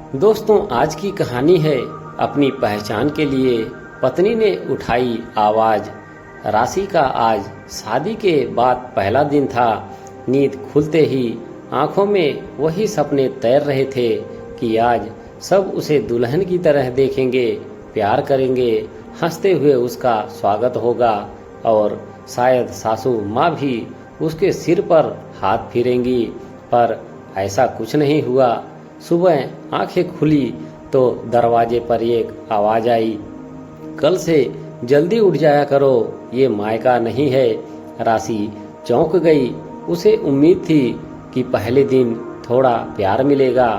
दोस्तों, आज की कहानी है अपनी पहचान के लिए पत्नी ने उठाई आवाज। राशि का आज शादी के बाद पहला दिन था। नींद खुलते ही आंखों में वही सपने तैर रहे थे कि आज सब उसे दुल्हन की तरह देखेंगे, प्यार करेंगे, हंसते हुए उसका स्वागत होगा और शायद सासू माँ भी उसके सिर पर हाथ फेरेंगी। पर ऐसा कुछ नहीं हुआ। सुबह आंखें खुली तो दरवाजे पर एक आवाज आई, कल से जल्दी उठ जाया करो, ये मायका नहीं है। राशि चौंक गई। उसे उम्मीद थी कि पहले दिन थोड़ा प्यार मिलेगा,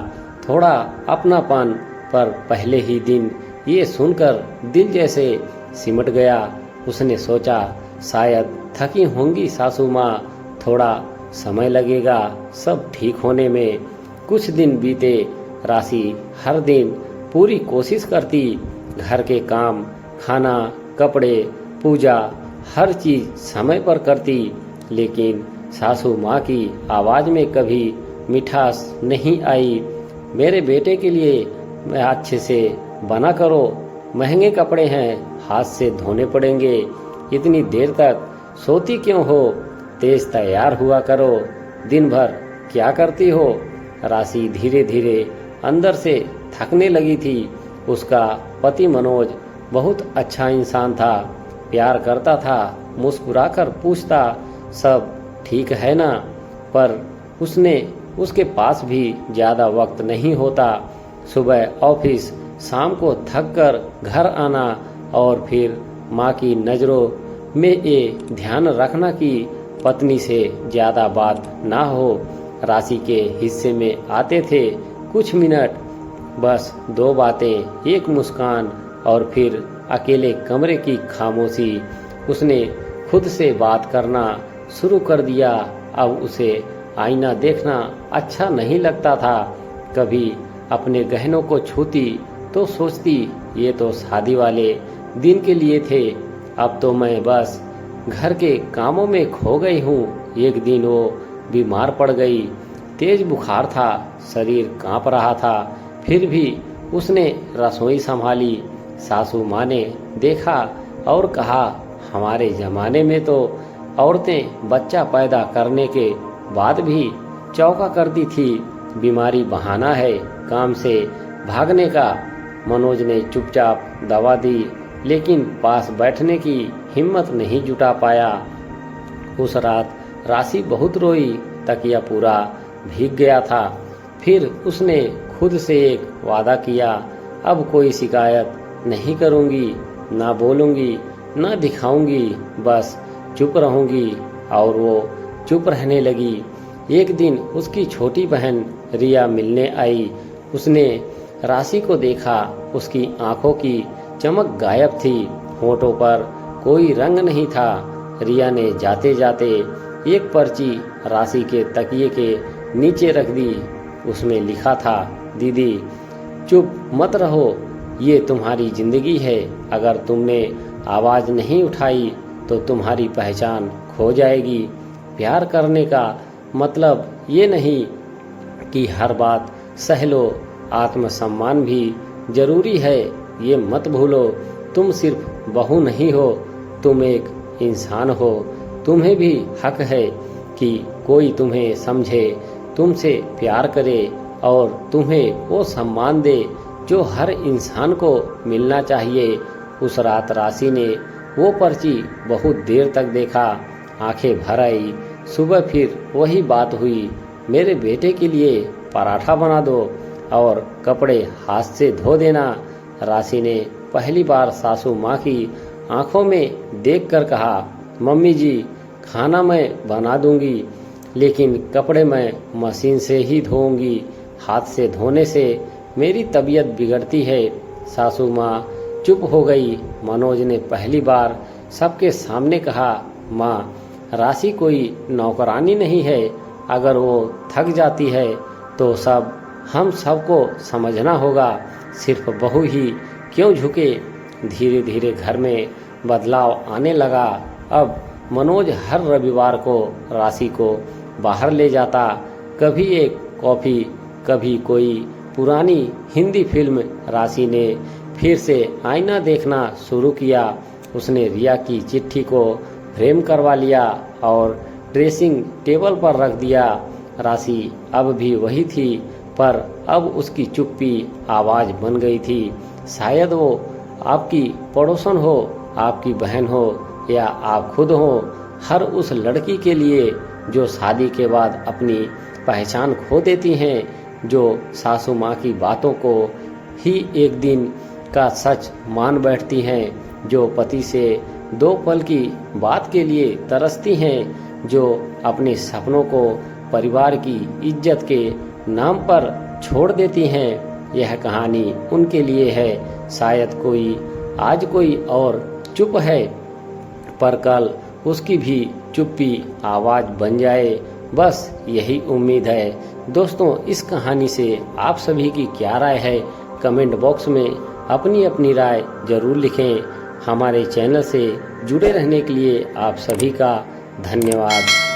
थोड़ा अपनापन, पर पहले ही दिन ये सुनकर दिल जैसे सिमट गया। उसने सोचा शायद थकी होंगी सासू माँ, थोड़ा समय लगेगा सब ठीक होने में। कुछ दिन बीते। राशि हर दिन पूरी कोशिश करती, घर के काम, खाना, कपड़े, पूजा, हर चीज समय पर करती, लेकिन सासू माँ की आवाज में कभी मिठास नहीं आई। मेरे बेटे के लिए मैं अच्छे से बना करो, महंगे कपड़े हैं, हाथ से धोने पड़ेंगे, इतनी देर तक सोती क्यों हो, तेज तैयार हुआ करो, दिन भर क्या करती हो। राशि धीरे धीरे अंदर से थकने लगी थी। उसका पति मनोज बहुत अच्छा इंसान था, प्यार करता था, मुस्कुराकर पूछता सब ठीक है ना, पर उसके पास भी ज्यादा वक्त नहीं होता। सुबह ऑफिस, शाम को थक कर घर आना और फिर माँ की नजरों में ये ध्यान रखना कि पत्नी से ज्यादा बात ना हो। राशि के हिस्से में आते थे कुछ मिनट, बस दो बातें, एक मुस्कान और फिर अकेले कमरे की खामोशी। उसने खुद से बात करना शुरू कर दिया। अब उसे आईना देखना अच्छा नहीं लगता था। कभी अपने गहनों को छूती तो सोचती ये तो शादी वाले दिन के लिए थे, अब तो मैं बस घर के कामों में खो गई हूँ। एक दिन वो बीमार पड़ गई, तेज बुखार था, शरीर कांप रहा था, फिर भी उसने रसोई संभाली। सासू माँ ने देखा और कहा, हमारे जमाने में तो औरतें बच्चा पैदा करने के बाद भी चौका करती थी, बीमारी बहाना है काम से भागने का। मनोज ने चुपचाप दवा दी, लेकिन पास बैठने की हिम्मत नहीं जुटा पाया। उस रात राशि बहुत रोई, तकिया पूरा भीग गया था। फिर उसने खुद से एक वादा किया, अब कोई शिकायत नहीं करूंगी, ना बोलूंगी, ना दिखाऊंगी, बस चुप रहूंगी। और वो चुप रहने लगी। एक दिन उसकी छोटी बहन रिया मिलने आई। उसने राशि को देखा, उसकी आंखों की चमक गायब थी, होठों पर कोई रंग नहीं था। रिया ने जाते जाते एक पर्ची राशि के तकिए के नीचे रख दी। उसमें लिखा था, दीदी चुप मत रहो, ये तुम्हारी जिंदगी है, अगर तुमने आवाज नहीं उठाई तो तुम्हारी पहचान खो जाएगी। प्यार करने का मतलब ये नहीं कि हर बात सह लो, आत्मसम्मान भी जरूरी है, ये मत भूलो। तुम सिर्फ बहू नहीं हो, तुम एक इंसान हो। तुम्हें भी हक है कि कोई तुम्हें समझे, तुमसे प्यार करे और तुम्हें वो सम्मान दे जो हर इंसान को मिलना चाहिए। उस रात राशि ने वो पर्ची बहुत देर तक देखा, आंखें भर आई। सुबह फिर वही बात हुई, मेरे बेटे के लिए पराठा बना दो और कपड़े हाथ से धो देना। राशि ने पहली बार सासू माँ की आंखों में देखकर कहा, मम्मी जी खाना मैं बना दूंगी, लेकिन कपड़े मैं मशीन से ही धोऊंगी, हाथ से धोने से मेरी तबीयत बिगड़ती है। सासू माँ चुप हो गई। मनोज ने पहली बार सबके सामने कहा, माँ राशि कोई नौकरानी नहीं है, अगर वो थक जाती है तो हम सबको समझना होगा, सिर्फ बहू ही क्यों झुके। धीरे धीरे घर में बदलाव आने लगा। अब मनोज हर रविवार को राशि को बाहर ले जाता, कभी एक कॉफी, कभी कोई पुरानी हिंदी फिल्म राशि ने फिर से आईना देखना शुरू किया। उसने रिया की चिट्ठी को फ्रेम करवा लिया और ड्रेसिंग टेबल पर रख दिया। राशि अब भी वही थी, पर अब उसकी चुप्पी आवाज बन गई थी। शायद वो आपकी पड़ोसन हो, आपकी बहन हो या आप खुद हो, हर उस लड़की के लिए जो शादी के बाद अपनी पहचान खो देती हैं, जो सासू माँ की बातों को ही एक दिन का सच मान बैठती हैं, जो पति से 2 पल की बात के लिए तरसती हैं, जो अपने सपनों को परिवार की इज्जत के नाम पर छोड़ देती हैं। यह कहानी उनके लिए है। शायद आज कोई और चुप है, पर कल उसकी भी चुप्पी आवाज बन जाए, बस यही उम्मीद है। दोस्तों, इस कहानी से आप सभी की क्या राय है, कमेंट बॉक्स में अपनी अपनी राय जरूर लिखें। हमारे चैनल से जुड़े रहने के लिए आप सभी का धन्यवाद।